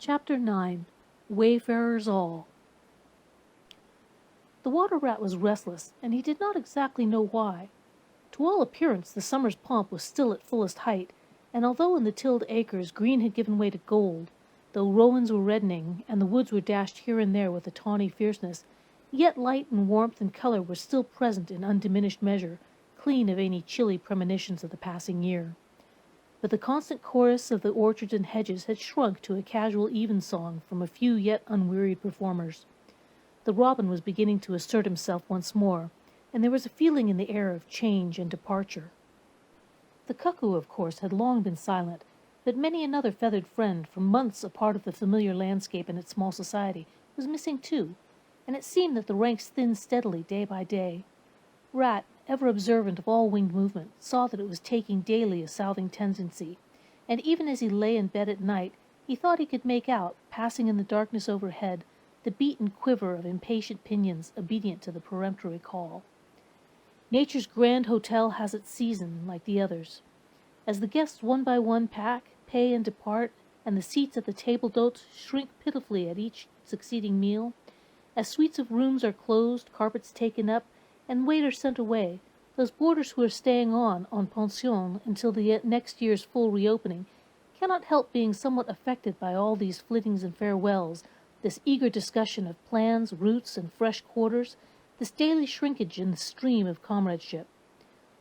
Chapter 9. Wayfarers All. The water rat was restless, and he did not exactly know why. To all appearance the summer's pomp was still at fullest height, and although in the tilled acres green had given way to gold, though rowans were reddening, and the woods were dashed here and there with a tawny fierceness, yet light and warmth and colour were still present in undiminished measure, clean of any chilly premonitions of the passing year. But the constant chorus of the orchards and hedges had shrunk to a casual evensong from a few yet unwearied performers. The robin was beginning to assert himself once more, and there was a feeling in the air of change and departure. The cuckoo, of course, had long been silent, but many another feathered friend, for months a part of the familiar landscape and its small society, was missing too, and it seemed that the ranks thinned steadily day by day. Rat, ever observant of all winged movement, saw that it was taking daily a southing tendency, and even as he lay in bed at night, he thought he could make out, passing in the darkness overhead, the beat and quiver of impatient pinions obedient to the peremptory call. Nature's grand hotel has its season, like the others. As the guests one by one pack, pay, and depart, and the seats at the table-d'hôte shrink pitifully at each succeeding meal, as suites of rooms are closed, carpets taken up, and waiters sent away, those boarders who are staying on pension until the next year's full reopening cannot help being somewhat affected by all these flittings and farewells, this eager discussion of plans, routes, and fresh quarters, this daily shrinkage in the stream of comradeship.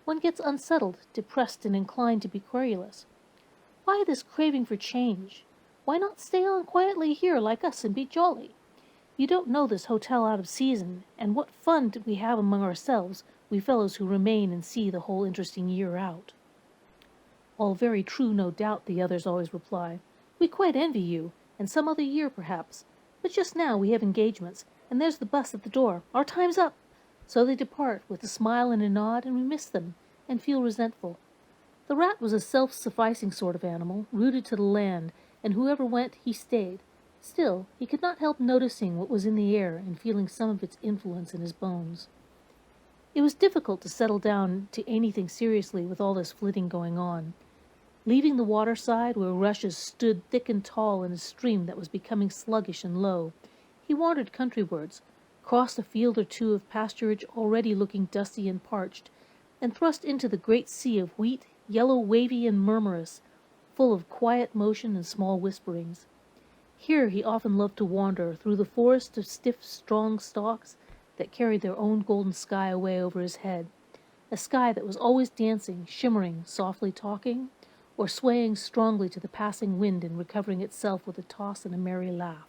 One gets unsettled, depressed, and inclined to be querulous. Why this craving for change? Why not stay on quietly here like us and be jolly? You don't know this hotel out of season, and what fun did we have among ourselves, we fellows who remain and see the whole interesting year out. All very true, no doubt, the others always reply. We quite envy you, and some other year perhaps, but just now we have engagements, and there's the bus at the door. Our time's up. So they depart with a smile and a nod, and we miss them, and feel resentful. The rat was a self-sufficing sort of animal, rooted to the land, and whoever went, he stayed. Still, he could not help noticing what was in the air and feeling some of its influence in his bones. It was difficult to settle down to anything seriously with all this flitting going on. Leaving the waterside, where rushes stood thick and tall in a stream that was becoming sluggish and low, he wandered countrywards, crossed a field or two of pasturage already looking dusty and parched, and thrust into the great sea of wheat, yellow, wavy, and murmurous, full of quiet motion and small whisperings. Here he often loved to wander through the forest of stiff, strong stalks that carried their own golden sky away over his head, a sky that was always dancing, shimmering, softly talking, or swaying strongly to the passing wind and recovering itself with a toss and a merry laugh.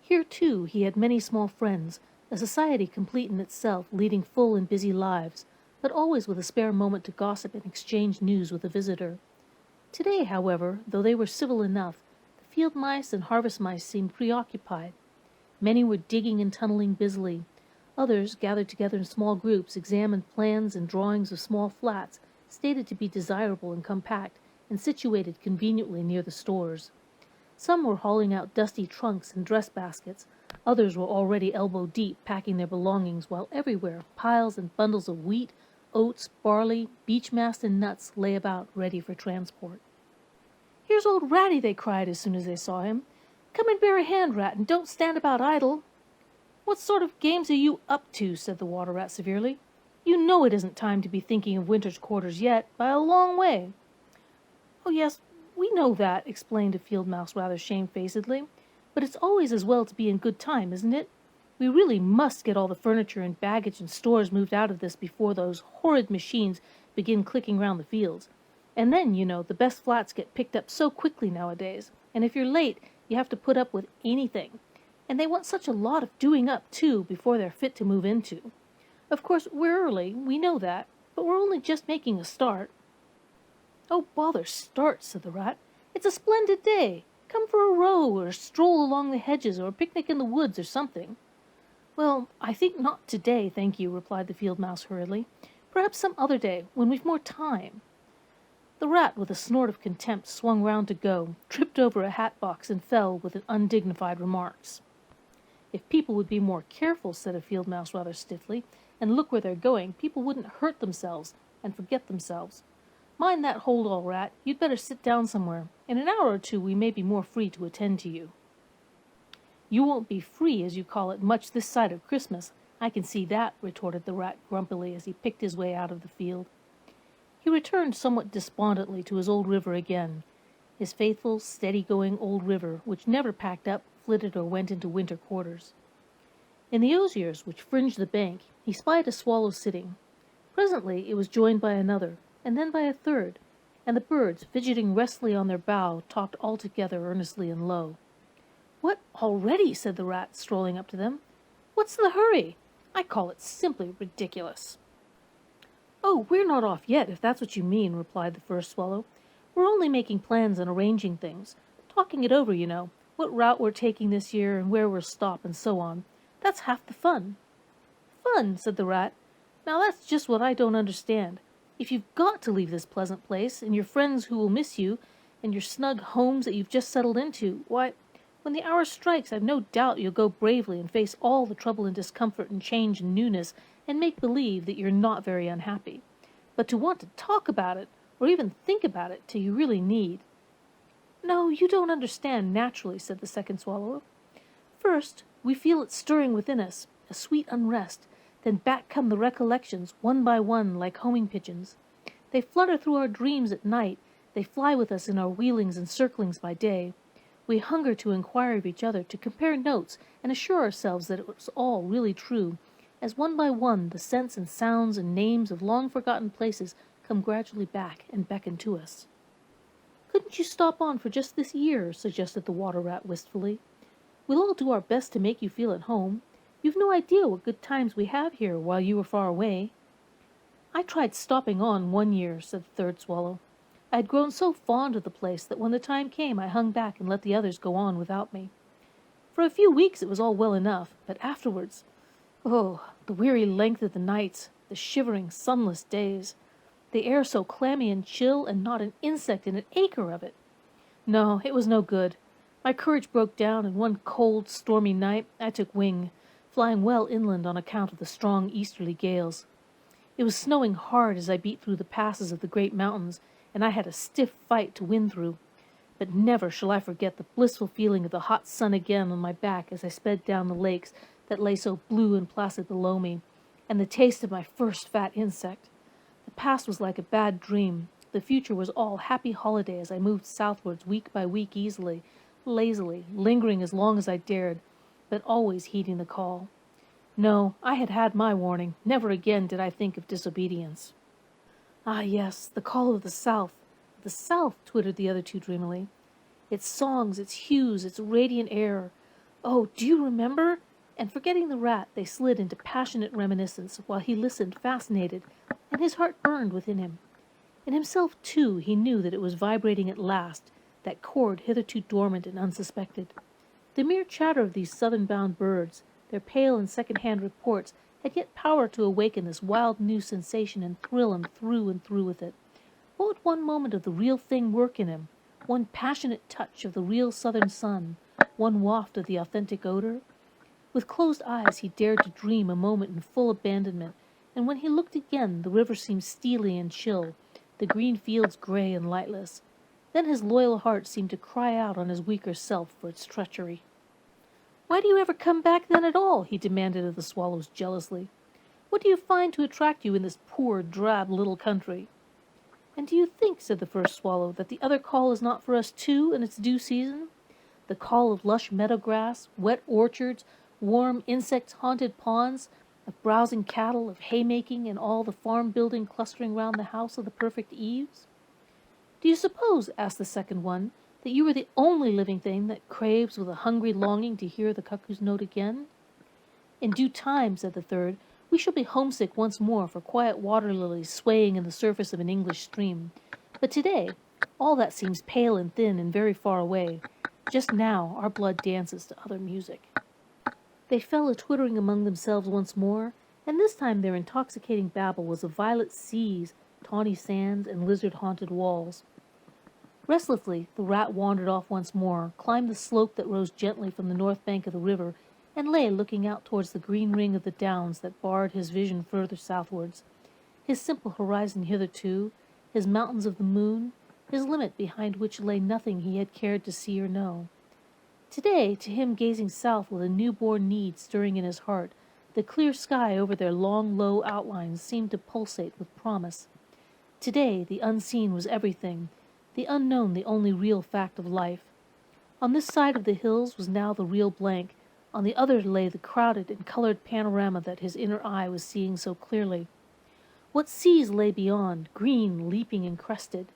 Here, too, he had many small friends, a society complete in itself, leading full and busy lives, but always with a spare moment to gossip and exchange news with a visitor. Today, however, though they were civil enough, the field mice and harvest mice seemed preoccupied. Many were digging and tunneling busily. Others, gathered together in small groups, examined plans and drawings of small flats, stated to be desirable and compact, and situated conveniently near the stores. Some were hauling out dusty trunks and dress baskets. Others were already elbow-deep, packing their belongings, while everywhere piles and bundles of wheat, oats, barley, beech mast, and nuts lay about ready for transport. "Here's old Ratty," they cried as soon as they saw him. "Come and bear a hand, Rat, and don't stand about idle." "What sort of games are you up to?" said the water rat severely. "You know it isn't time to be thinking of winter's quarters yet, by a long way." "Oh, yes, we know that," explained a field mouse rather shamefacedly, "but it's always as well to be in good time, isn't it? We really must get all the furniture and baggage and stores moved out of this before those horrid machines begin clicking round the fields. And then, you know, the best flats get picked up so quickly nowadays, and if you're late, you have to put up with anything. And they want such a lot of doing up, too, before they're fit to move into. Of course, we're early, we know that, but we're only just making a start." "Oh, bother start," said the rat. "It's a splendid day. Come for a row, or a stroll along the hedges, or a picnic in the woods, or something." "Well, I think not today, thank you," replied the field mouse hurriedly. "Perhaps some other day, when we've more time." The rat, with a snort of contempt, swung round to go, tripped over a hat-box, and fell with an undignified remarks. "If people would be more careful," said a field mouse rather stiffly, "and look where they're going, people wouldn't hurt themselves and forget themselves. Mind that hold-all, Rat. You'd better sit down somewhere. In an hour or two we may be more free to attend to you." You won't be free, as you call it, much this side of Christmas. I can see that, retorted the rat grumpily as he picked his way out of the field. He returned somewhat despondently to his old river again, his faithful, steady-going old river, which never packed up, flitted, or went into winter quarters. In the osiers which fringed the bank, he spied a swallow sitting. Presently it was joined by another, and then by a third, and the birds, fidgeting restfully on their bough, talked all together earnestly and low. "What, already?" said the rat, strolling up to them. "What's the hurry? I call it simply ridiculous." "Oh, we're not off yet, if that's what you mean," replied the first swallow. "We're only making plans and arranging things. Talking it over, you know, what route we're taking this year and where we'll stop and so on. That's half the fun." "Fun," said the rat. "Now that's just what I don't understand. If you've got to leave this pleasant place, and your friends who will miss you, and your snug homes that you've just settled into, why, when the hour strikes, I've no doubt you'll go bravely and face all the trouble and discomfort and change and newness, and make believe that you're not very unhappy. But to want to talk about it, or even think about it, till you really need—" "No, you don't understand naturally," said the second swallow. "First, we feel it stirring within us, a sweet unrest. Then back come the recollections, one by one, like homing pigeons. They flutter through our dreams at night, they fly with us in our wheelings and circlings by day. We hunger to inquire of each other, to compare notes, and assure ourselves that it was all really true, as one by one the scents and sounds and names of long-forgotten places come gradually back and beckon to us." "Couldn't you stop on for just this year?" suggested the water rat wistfully. "We'll all do our best to make you feel at home. You've no idea what good times we have here while you are far away." "I tried stopping on 1 year," said the third swallow. "I had grown so fond of the place that when the time came I hung back and let the others go on without me. For a few weeks it was all well enough, but afterwards, oh, the weary length of the nights, the shivering, sunless days, the air so clammy and chill, and not an insect in an acre of it. No, it was no good. My courage broke down, and one cold, stormy night I took wing, flying well inland on account of the strong easterly gales. It was snowing hard as I beat through the passes of the great mountains, and I had a stiff fight to win through. But never shall I forget the blissful feeling of the hot sun again on my back as I sped down the lakes that lay so blue and placid below me, and the taste of my first fat insect. The past was like a bad dream. The future was all happy holiday as I moved southwards week by week easily, lazily, lingering as long as I dared, but always heeding the call. No, I had had my warning. Never again did I think of disobedience." "Ah, yes, the call of the South. The South," twittered the other two dreamily. "Its songs, its hues, its radiant air. Oh, do you remember?" And forgetting the rat, they slid into passionate reminiscence while he listened fascinated, and his heart burned within him. In himself, too, he knew that it was vibrating at last, that chord hitherto dormant and unsuspected. The mere chatter of these southern-bound birds, their pale and second-hand reports, had yet power to awaken this wild new sensation and thrill him through and through with it. What would one moment of the real thing work in him? One passionate touch of the real southern sun? One waft of the authentic odor? With closed eyes he dared to dream a moment in full abandonment, and when he looked again the river seemed steely and chill, the green fields gray and lightless. Then his loyal heart seemed to cry out on his weaker self for its treachery. "Why do you ever come back then at all?" he demanded of the swallows jealously. "What do you find to attract you in this poor, drab little country?" "And do you think," said the first swallow, "that the other call is not for us too in its due season? The call of lush meadow grass, wet orchards, warm, insect-haunted ponds, of browsing cattle, of haymaking, and all the farm-building clustering round the house of the perfect eaves?" "Do you suppose," asked the second one, "that you are the only living thing that craves with a hungry longing to hear the cuckoo's note again?" "In due time," said the third, "we shall be homesick once more for quiet water lilies swaying in the surface of an English stream. But today, all that seems pale and thin and very far away. Just now our blood dances to other music." They fell a-twittering among themselves once more, and this time their intoxicating babble was of violet seas, tawny sands, and lizard-haunted walls. Restlessly, the rat wandered off once more, climbed the slope that rose gently from the north bank of the river, and lay looking out towards the green ring of the downs that barred his vision further southwards. His simple horizon hitherto, his mountains of the moon, his limit behind which lay nothing he had cared to see or know. Today, to him gazing south with a newborn need stirring in his heart, the clear sky over their long, low outlines seemed to pulsate with promise. Today, the unseen was everything, the unknown the only real fact of life. On this side of the hills was now the real blank, on the other lay the crowded and colored panorama that his inner eye was seeing so clearly. What seas lay beyond, green, leaping and crested?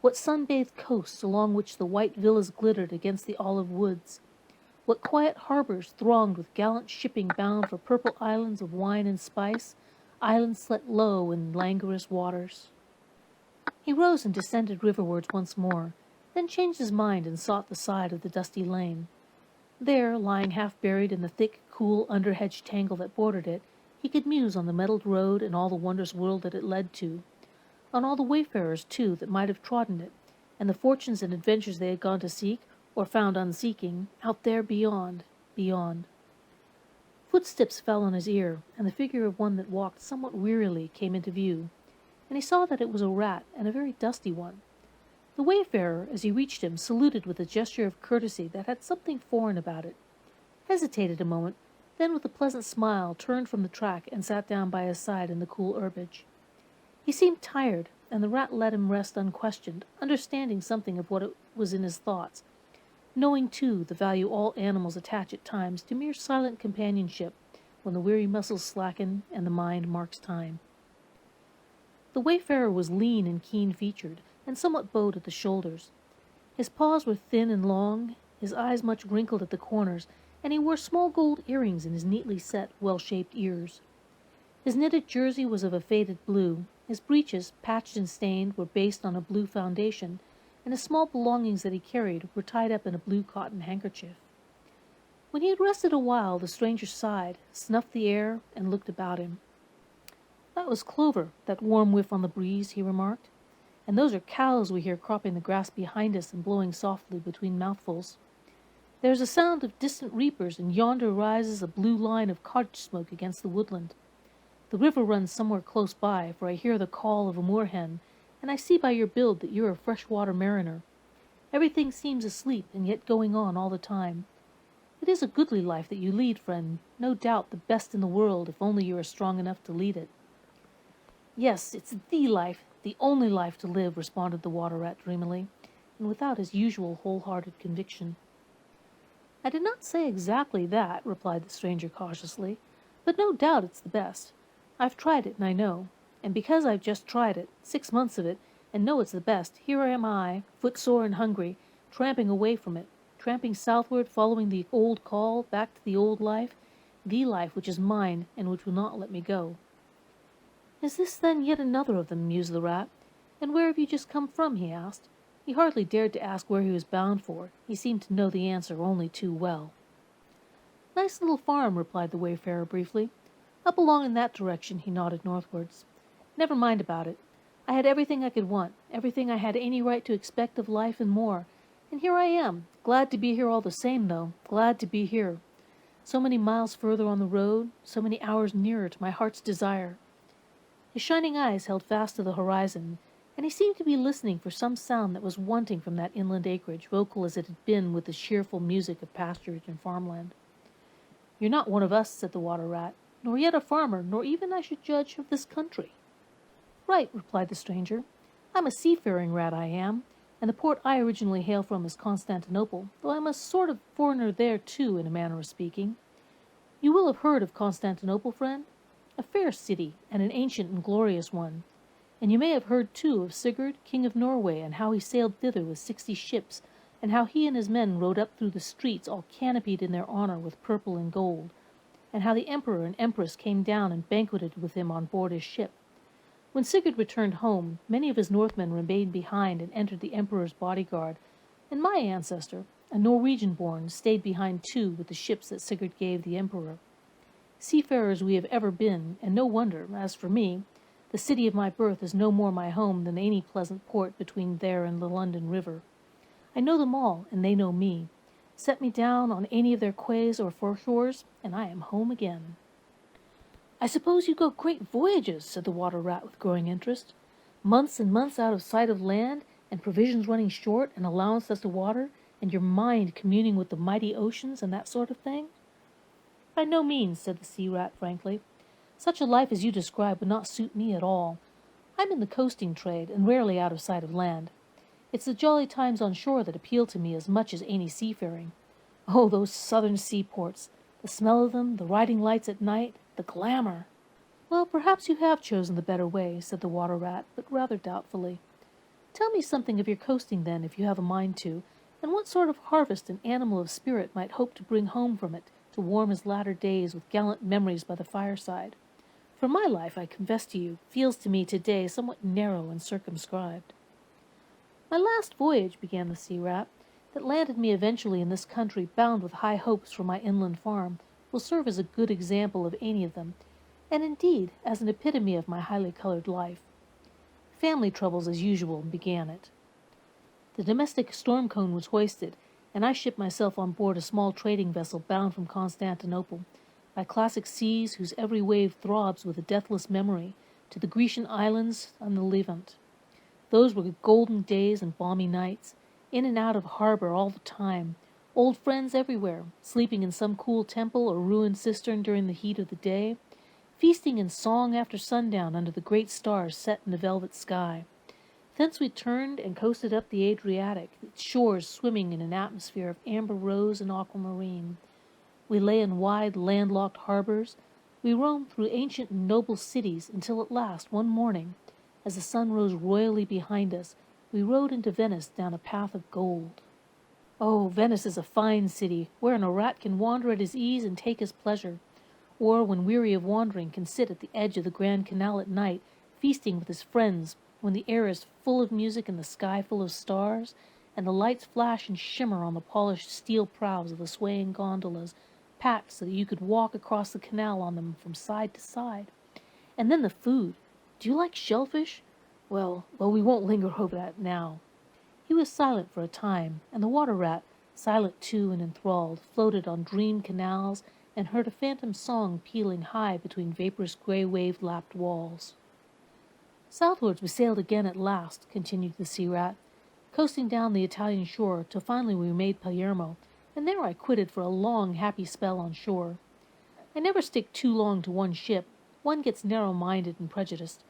What sun-bathed coasts along which the white villas glittered against the olive woods? What quiet harbors thronged with gallant shipping bound for purple islands of wine and spice, islands set low in languorous waters? He rose and descended riverwards once more, then changed his mind and sought the side of the dusty lane. There, lying half buried in the thick, cool underhedge tangle that bordered it, he could muse on the metalled road and all the wondrous world that it led to, on all the wayfarers, too, that might have trodden it, and the fortunes and adventures they had gone to seek, or found unseeking, out there beyond, beyond. Footsteps fell on his ear, and the figure of one that walked somewhat wearily came into view, and he saw that it was a rat, and a very dusty one. The wayfarer, as he reached him, saluted with a gesture of courtesy that had something foreign about it, hesitated a moment, then with a pleasant smile turned from the track and sat down by his side in the cool herbage. He seemed tired, and the rat let him rest unquestioned, understanding something of what it was in his thoughts, knowing, too, the value all animals attach at times to mere silent companionship when the weary muscles slacken and the mind marks time. The wayfarer was lean and keen-featured, and somewhat bowed at the shoulders. His paws were thin and long, his eyes much wrinkled at the corners, and he wore small gold earrings in his neatly set, well-shaped ears. His knitted jersey was of a faded blue, his breeches, patched and stained, were based on a blue foundation, and the small belongings that he carried were tied up in a blue cotton handkerchief. When he had rested a while, the stranger sighed, snuffed the air, and looked about him. "That was clover, that warm whiff on the breeze," he remarked. "And those are cows we hear cropping the grass behind us and blowing softly between mouthfuls. There is a sound of distant reapers, and yonder rises a blue line of cottage smoke against the woodland. The river runs somewhere close by, for I hear the call of a moorhen, and I see by your build that you are a fresh-water mariner. Everything seems asleep, and yet going on all the time. It is a goodly life that you lead, friend, no doubt the best in the world, if only you are strong enough to lead it." "Yes, it's the life, the only life to live," responded the water-rat dreamily, and without his usual wholehearted conviction. "I did not say exactly that," replied the stranger cautiously, "but no doubt it's the best. I've tried it, and I know. And because I've just tried it, 6 months of it, and know it's the best, here am I, footsore and hungry, tramping away from it, tramping southward, following the old call, back to the life which is mine, and which will not let me go." "Is this then yet another of them?" mused the rat. "And where have you just come from?" he asked. He hardly dared to ask where he was bound for. He seemed to know the answer only too well. "Nice little farm," replied the wayfarer briefly. "Up along in that direction," he nodded northwards. "Never mind about it. I had everything I could want, everything I had any right to expect of life and more. And here I am, glad to be here all the same, though, glad to be here. So many miles further on the road, so many hours nearer to my heart's desire." His shining eyes held fast to the horizon, and he seemed to be listening for some sound that was wanting from that inland acreage, vocal as it had been with the cheerful music of pasturage and farmland. "You're not one of us," said the water-rat, "nor yet a farmer, nor even, I should judge, of this country." "Right," replied the stranger. "I'm a seafaring rat, I am, and the port I originally hail from is Constantinople, though I'm a sort of foreigner there, too, in a manner of speaking. You will have heard of Constantinople, friend? A fair city, and an ancient and glorious one. And you may have heard, too, of Sigurd, king of Norway, and how he sailed thither with 60 ships, and how he and his men rode up through the streets all canopied in their honor with purple and gold, and how the emperor and empress came down and banqueted with him on board his ship. When Sigurd returned home, many of his Northmen remained behind and entered the emperor's bodyguard, and my ancestor, a Norwegian-born, stayed behind too with the ships that Sigurd gave the emperor. Seafarers we have ever been, and no wonder. As for me, the city of my birth is no more my home than any pleasant port between there and the London River. I know them all, and they know me. Set me down on any of their quays or foreshores, and I am home again." "I suppose you go great voyages," said the water-rat with growing interest. "Months and months out of sight of land, and provisions running short, and allowance as to water, and your mind communing with the mighty oceans and that sort of thing? By no means, said the sea rat frankly. Such a life as you describe would not suit me at all. I'm in the coasting trade, and rarely out of sight of land. It's the jolly times on shore that appeal to me as much as any seafaring. Oh, those southern seaports! The smell of them, the riding lights at night, the glamour! Well, perhaps you have chosen the better way, said the water rat, but rather doubtfully. Tell me something of your coasting, then, if you have a mind to, and what sort of harvest an animal of spirit might hope to bring home from it to warm his latter days with gallant memories by the fireside. For my life, I confess to you, feels to me today somewhat narrow and circumscribed. My last voyage, began the sea rat, that landed me eventually in this country bound with high hopes for my inland farm, will serve as a good example of any of them, and indeed as an epitome of my highly colored life. Family troubles, as usual, began it. The domestic storm cone was hoisted, and I shipped myself on board a small trading vessel bound from Constantinople, by classic seas whose every wave throbs with a deathless memory, to the Grecian islands and the Levant. Those were golden days and balmy nights, in and out of harbor all the time, old friends everywhere, sleeping in some cool temple or ruined cistern during the heat of the day, feasting in song after sundown under the great stars set in the velvet sky. Thence we turned and coasted up the Adriatic, its shores swimming in an atmosphere of amber rose and aquamarine. We lay in wide, landlocked harbors. We roamed through ancient and noble cities until at last, one morning, as the sun rose royally behind us, we rode into Venice down a path of gold. Oh, Venice is a fine city, wherein a rat can wander at his ease and take his pleasure, or, when weary of wandering, can sit at the edge of the Grand Canal at night, feasting with his friends, when the air is full of music and the sky full of stars, and the lights flash and shimmer on the polished steel prows of the swaying gondolas, packed so that you could walk across the canal on them from side to side. And then the food. Do you like shellfish? Well, we won't linger over that now. He was silent for a time, and the water rat, silent too and enthralled, floated on dream canals and heard a phantom song pealing high between vaporous gray wave-lapped walls. Southwards we sailed again at last, continued the sea rat, coasting down the Italian shore till finally we made Palermo, and there I quitted for a long, happy spell on shore. I never stick too long to one ship. One gets narrow-minded and prejudiced.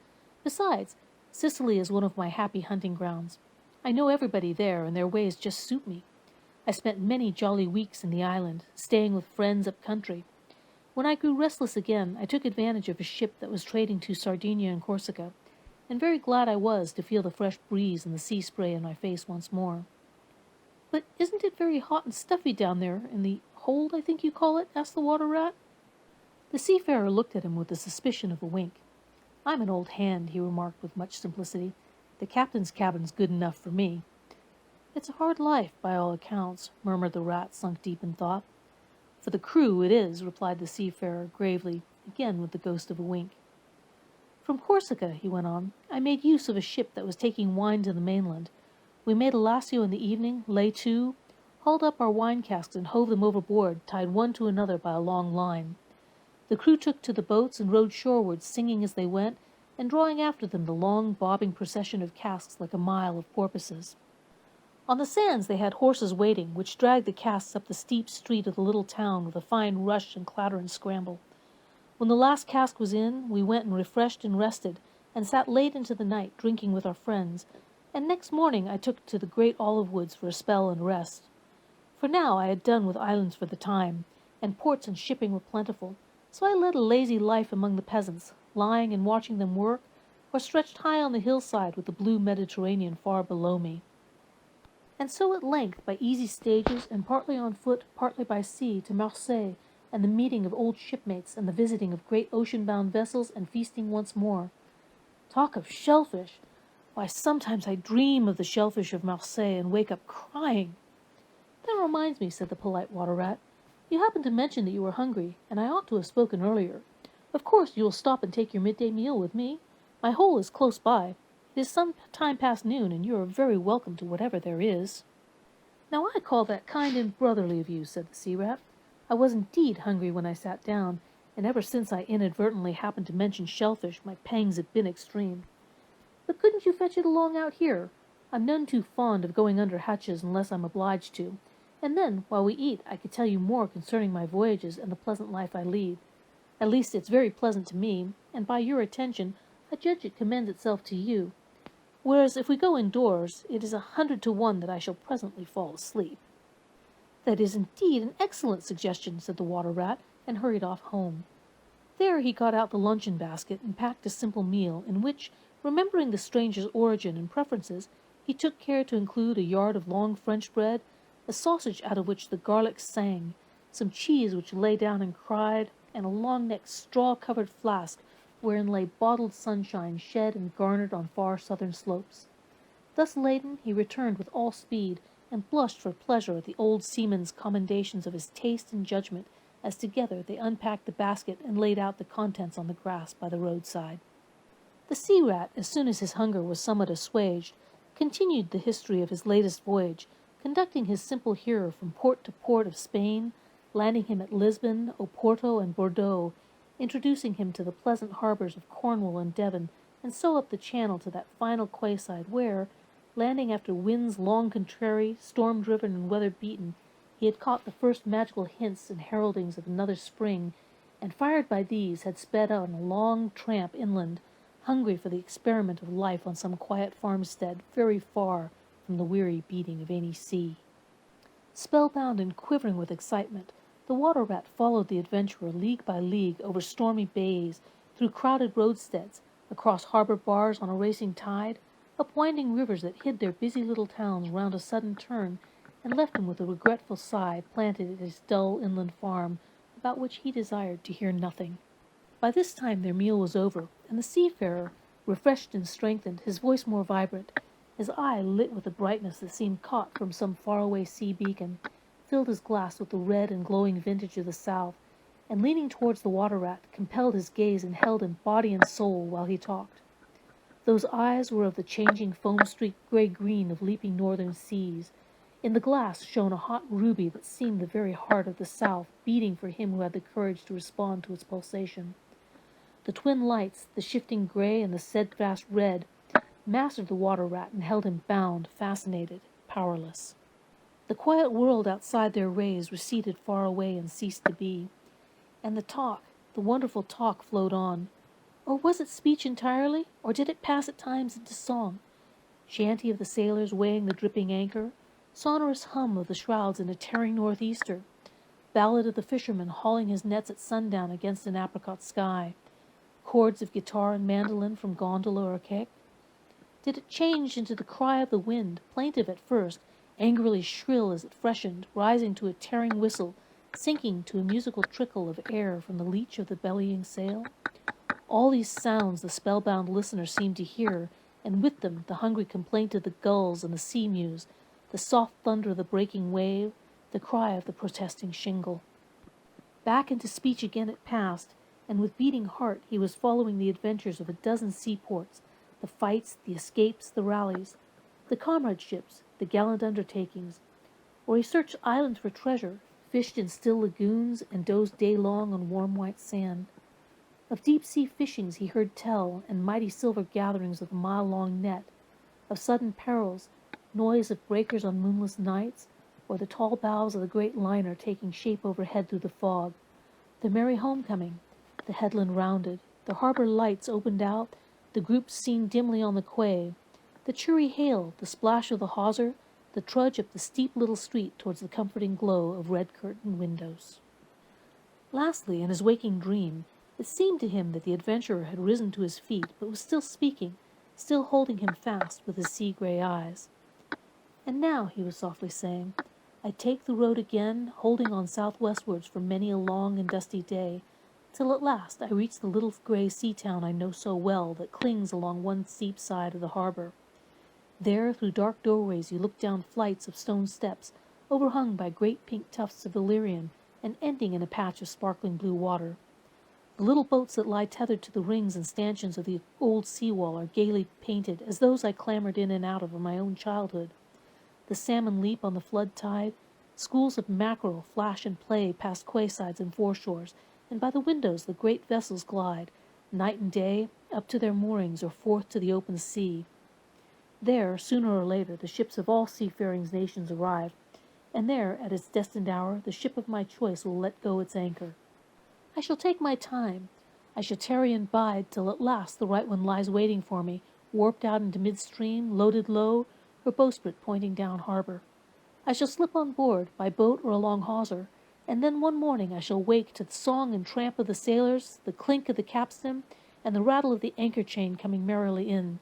Besides, Sicily is one of my happy hunting grounds. I know everybody there, and their ways just suit me. I spent many jolly weeks in the island, staying with friends up country. When I grew restless again, I took advantage of a ship that was trading to Sardinia and Corsica, and very glad I was to feel the fresh breeze and the sea spray in my face once more. But isn't it very hot and stuffy down there in the hold, I think you call it? Asked the water rat. The seafarer looked at him with the suspicion of a wink. I'm an old hand, he remarked with much simplicity. The captain's cabin's good enough for me. It's a hard life, by all accounts, murmured the rat, sunk deep in thought. For the crew it is, replied the seafarer gravely, again with the ghost of a wink. From Corsica, he went on, I made use of a ship that was taking wine to the mainland. We made a lasso in the evening, lay to, hauled up our wine casks and hove them overboard, tied one to another by a long line. The crew took to the boats and rowed shoreward, singing as they went, and drawing after them the long, bobbing procession of casks like a mile of porpoises. On the sands they had horses waiting, which dragged the casks up the steep street of the little town with a fine rush and clatter and scramble. When the last cask was in, we went and refreshed and rested, and sat late into the night, drinking with our friends, and next morning I took to the great olive woods for a spell and rest. For now I had done with islands for the time, and ports and shipping were plentiful, so I led a lazy life among the peasants, lying and watching them work, or stretched high on the hillside with the blue Mediterranean far below me. And so at length, by easy stages, and partly on foot, partly by sea, to Marseille, and the meeting of old shipmates, and the visiting of great ocean-bound vessels, and feasting once more. Talk of shellfish! Why, sometimes I dream of the shellfish of Marseille and wake up crying. That reminds me, said the polite water rat. You happened to mention that you were hungry, and I ought to have spoken earlier. Of course you will stop and take your midday meal with me. My hole is close by. It is some time past noon, and you are very welcome to whatever there is. Now I call that kind and brotherly of you, said the sea rat. I was indeed hungry when I sat down, and ever since I inadvertently happened to mention shellfish, my pangs have been extreme. But couldn't you fetch it along out here? I'm none too fond of going under hatches unless I'm obliged to, and then, while we eat, I could tell you more concerning my voyages and the pleasant life I lead. At least it's very pleasant to me, and by your attention I judge it commends itself to you. Whereas if we go indoors, it is 100 to 1 that I shall presently fall asleep." "That is indeed an excellent suggestion," said the water rat, and hurried off home. There he got out the luncheon basket and packed a simple meal, in which, remembering the stranger's origin and preferences, he took care to include a yard of long French bread, a sausage out of which the garlic sang, some cheese which lay down and cried, and a long-necked straw-covered flask wherein lay bottled sunshine shed and garnered on far southern slopes. Thus laden, he returned with all speed, and blushed for pleasure at the old seaman's commendations of his taste and judgment, as together they unpacked the basket and laid out the contents on the grass by the roadside. The sea rat, as soon as his hunger was somewhat assuaged, continued the history of his latest voyage, conducting his simple hearer from port to port of Spain, landing him at Lisbon, Oporto, and Bordeaux, introducing him to the pleasant harbors of Cornwall and Devon, and so up the channel to that final quayside where, landing after winds long contrary, storm-driven and weather-beaten, he had caught the first magical hints and heraldings of another spring, and fired by these had sped on a long tramp inland, hungry for the experiment of life on some quiet farmstead very far from the weary beating of any sea. Spellbound and quivering with excitement, the water rat followed the adventurer league by league over stormy bays, through crowded roadsteads, across harbor bars on a racing tide, up winding rivers that hid their busy little towns round a sudden turn, and left him with a regretful sigh planted at his dull inland farm, about which he desired to hear nothing. By this time their meal was over, and the seafarer, refreshed and strengthened, his voice more vibrant, his eye lit with a brightness that seemed caught from some faraway sea beacon, filled his glass with the red and glowing vintage of the south, and leaning towards the water rat, compelled his gaze and held him body and soul while he talked. Those eyes were of the changing foam-streaked grey-green of leaping northern seas. In the glass shone a hot ruby that seemed the very heart of the south, beating for him who had the courage to respond to its pulsation. The twin lights, the shifting grey and the steadfast red, mastered the water rat and held him bound, fascinated, powerless. The quiet world outside their rays receded far away and ceased to be. And the talk, the wonderful talk, flowed on. Or was it speech entirely, or did it pass at times into song? Chanty of the sailors weighing the dripping anchor, sonorous hum of the shrouds in a tearing northeaster, ballad of the fisherman hauling his nets at sundown against an apricot sky, chords of guitar and mandolin from gondola or caique? Did it change into the cry of the wind, plaintive at first, angrily shrill as it freshened, rising to a tearing whistle, sinking to a musical trickle of air from the leach of the bellying sail? All these sounds the spellbound listener seemed to hear, and with them the hungry complaint of the gulls and the sea-mews, the soft thunder of the breaking wave, the cry of the protesting shingle. Back into speech again it passed, and with beating heart he was following the adventures of a dozen seaports, the fights, the escapes, the rallies, the comradeships, the gallant undertakings, or he searched islands for treasure, fished in still lagoons, and dozed day-long on warm white sand. Of deep-sea fishings he heard tell, and mighty silver gatherings of the mile-long net, of sudden perils, noise of breakers on moonless nights, or the tall bows of the great liner taking shape overhead through the fog, the merry homecoming, the headland rounded, the harbor lights opened out, the groups seen dimly on the quay, the cheery hail, the splash of the hawser, the trudge up the steep little street towards the comforting glow of red-curtained windows. Lastly, in his waking dream, it seemed to him that the adventurer had risen to his feet, but was still speaking, still holding him fast with his sea-grey eyes. "And now," he was softly saying, "I take the road again, holding on southwestwards for many a long and dusty day, till at last I reach the little grey sea-town I know so well that clings along one steep side of the harbor. There, through dark doorways, you look down flights of stone steps, overhung by great pink tufts of valerian, and ending in a patch of sparkling blue water. The little boats that lie tethered to the rings and stanchions of the old sea-wall are gaily painted, as those I clambered in and out of in my own childhood. The salmon leap on the flood tide, schools of mackerel flash and play past quaysides and foreshores, and by the windows the great vessels glide, night and day, up to their moorings or forth to the open sea. There, sooner or later, the ships of all seafaring nations arrive, and there, at its destined hour, the ship of my choice will let go its anchor. I shall take my time. I shall tarry and bide till at last the right one lies waiting for me, warped out into midstream, loaded low, her bowsprit pointing down harbor. I shall slip on board, by boat or along hawser, and then one morning I shall wake to the song and tramp of the sailors, the clink of the capstan, and the rattle of the anchor chain coming merrily in.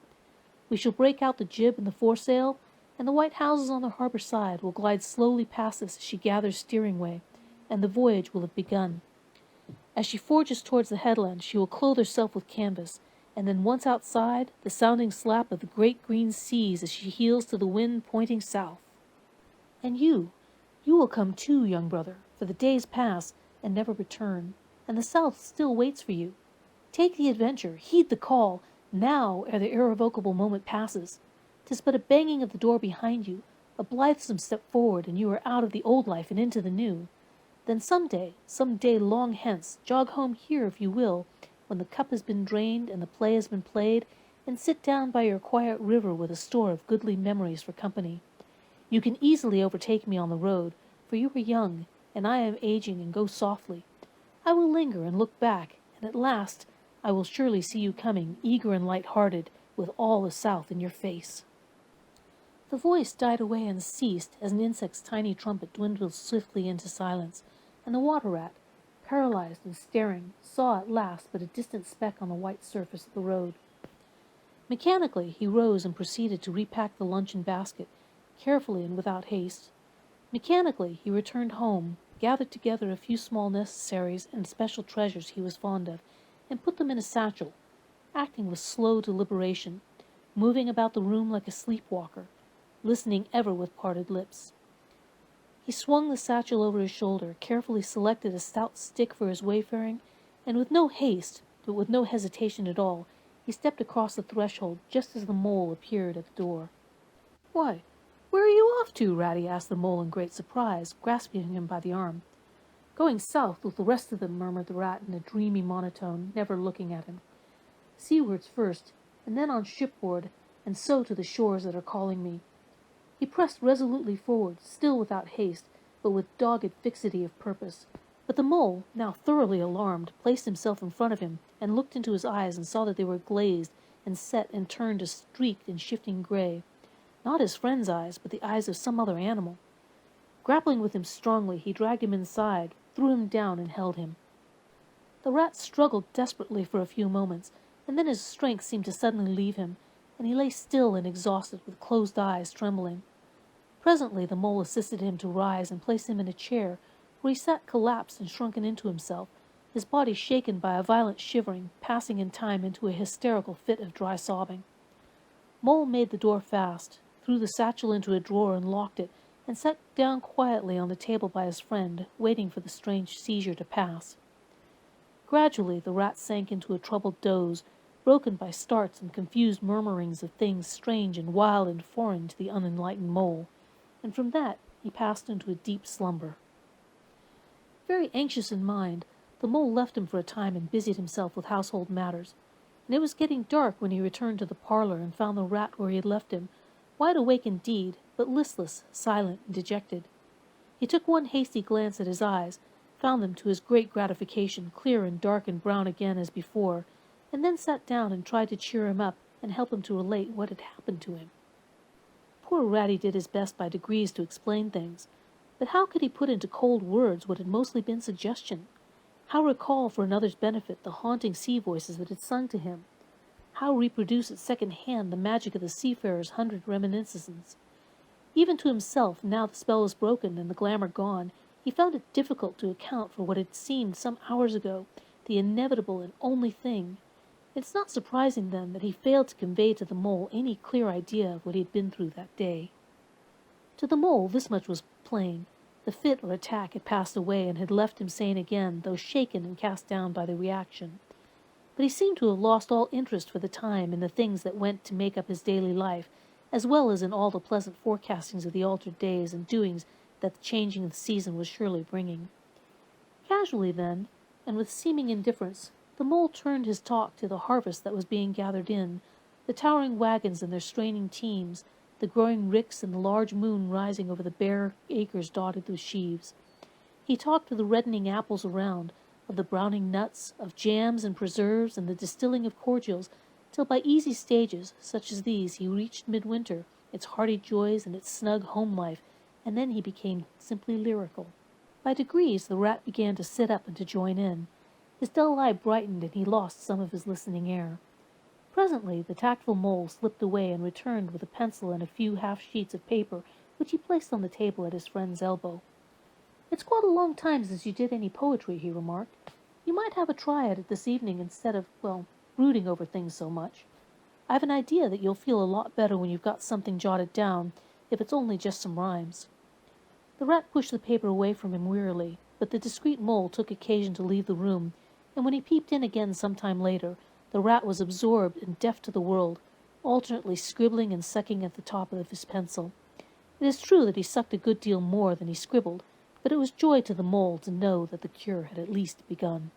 We shall break out the jib and the foresail, and the white houses on the harbor side will glide slowly past us as she gathers steering way, and the voyage will have begun. As she forges towards the headland, she will clothe herself with canvas, and then once outside, the sounding slap of the great green seas as she heels to the wind pointing south. And you will come too, young brother, for the days pass and never return, and the south still waits for you. Take the adventure, heed the call, now ere the irrevocable moment passes. 'Tis but a banging of the door behind you, a blithesome step forward, and you are out of the old life and into the new. Then some day long hence, jog home here if you will, when the cup has been drained and the play has been played, and sit down by your quiet river with a store of goodly memories for company. You can easily overtake me on the road, for you are young, and I am aging and go softly. I will linger and look back, and at last I will surely see you coming, eager and light-hearted, with all the south in your face. The voice died away and ceased as an insect's tiny trumpet dwindled swiftly into silence, and the water-rat, paralyzed and staring, saw at last but a distant speck on the white surface of the road. Mechanically he rose and proceeded to repack the luncheon basket, carefully and without haste. Mechanically he returned home, gathered together a few small necessaries and special treasures he was fond of, and put them in a satchel, acting with slow deliberation, moving about the room like a sleepwalker, listening ever with parted lips. He swung the satchel over his shoulder, carefully selected a stout stick for his wayfaring, and with no haste, but with no hesitation at all, he stepped across the threshold just as the mole appeared at the door. "Why, where are you off to?" Ratty asked the mole in great surprise, grasping him by the arm. "Going south with the rest of them," murmured the rat in a dreamy monotone, never looking at him. "Seawards first, and then on shipboard, and so to the shores that are calling me." He pressed resolutely forward, still without haste, but with dogged fixity of purpose. But the mole, now thoroughly alarmed, placed himself in front of him, and looked into his eyes and saw that they were glazed and set and turned to streaked and shifting gray. Not his friend's eyes, but the eyes of some other animal. Grappling with him strongly, he dragged him inside, threw him down, and held him. The rat struggled desperately for a few moments, and then his strength seemed to suddenly leave him, and he lay still and exhausted, with closed eyes, trembling. Presently the mole assisted him to rise and placed him in a chair, where he sat collapsed and shrunken into himself, his body shaken by a violent shivering, passing in time into a hysterical fit of dry sobbing. Mole made the door fast, threw the satchel into a drawer and locked it, and sat down quietly on the table by his friend, waiting for the strange seizure to pass. Gradually the rat sank into a troubled doze, broken by starts and confused murmurings of things strange and wild and foreign to the unenlightened mole, and from that he passed into a deep slumber. Very anxious in mind, the mole left him for a time and busied himself with household matters, and it was getting dark when he returned to the parlor and found the rat where he had left him, wide awake indeed, but listless, silent, and dejected. He took one hasty glance at his eyes, found them to his great gratification clear and dark and brown again as before, and then sat down and tried to cheer him up and help him to relate what had happened to him. Poor Ratty did his best by degrees to explain things, but how could he put into cold words what had mostly been suggestion? How recall for another's benefit the haunting sea voices that had sung to him? How reproduce at second hand the magic of the seafarer's 100 reminiscences? Even to himself, now the spell was broken and the glamour gone, he found it difficult to account for what had seemed some hours ago the inevitable and only thing. It's not surprising, then, that he failed to convey to the mole any clear idea of what he had been through that day. To the mole this much was plain. The fit or attack had passed away and had left him sane again, though shaken and cast down by the reaction. But he seemed to have lost all interest for the time in the things that went to make up his daily life, as well as in all the pleasant forecastings of the altered days and doings that the changing of the season was surely bringing. Casually, then, and with seeming indifference, the mole turned his talk to the harvest that was being gathered in, The towering wagons and their straining teams, the growing ricks and the large moon rising over the bare acres dotted with sheaves. He talked of the reddening apples around, of the browning nuts, of jams and preserves and the distilling of cordials, till by easy stages, such as these, he reached midwinter, its hearty joys and its snug home life, and then he became simply lyrical. By degrees the rat began to sit up and to join in. His dull eye brightened, and he lost some of his listening air. Presently the tactful mole slipped away and returned with a pencil and a few half-sheets of paper, which he placed on the table at his friend's elbow. "It's quite a long time since you did any poetry," he remarked. "You might have a try at it this evening instead of, brooding over things so much. I've an idea that you'll feel a lot better when you've got something jotted down, if it's only just some rhymes." The rat pushed the paper away from him wearily, but the discreet mole took occasion to leave the room, and when he peeped in again some time later, the rat was absorbed and deaf to the world, alternately scribbling and sucking at the top of his pencil. It is true that he sucked a good deal more than he scribbled, but it was joy to the mole to know that the cure had at least begun.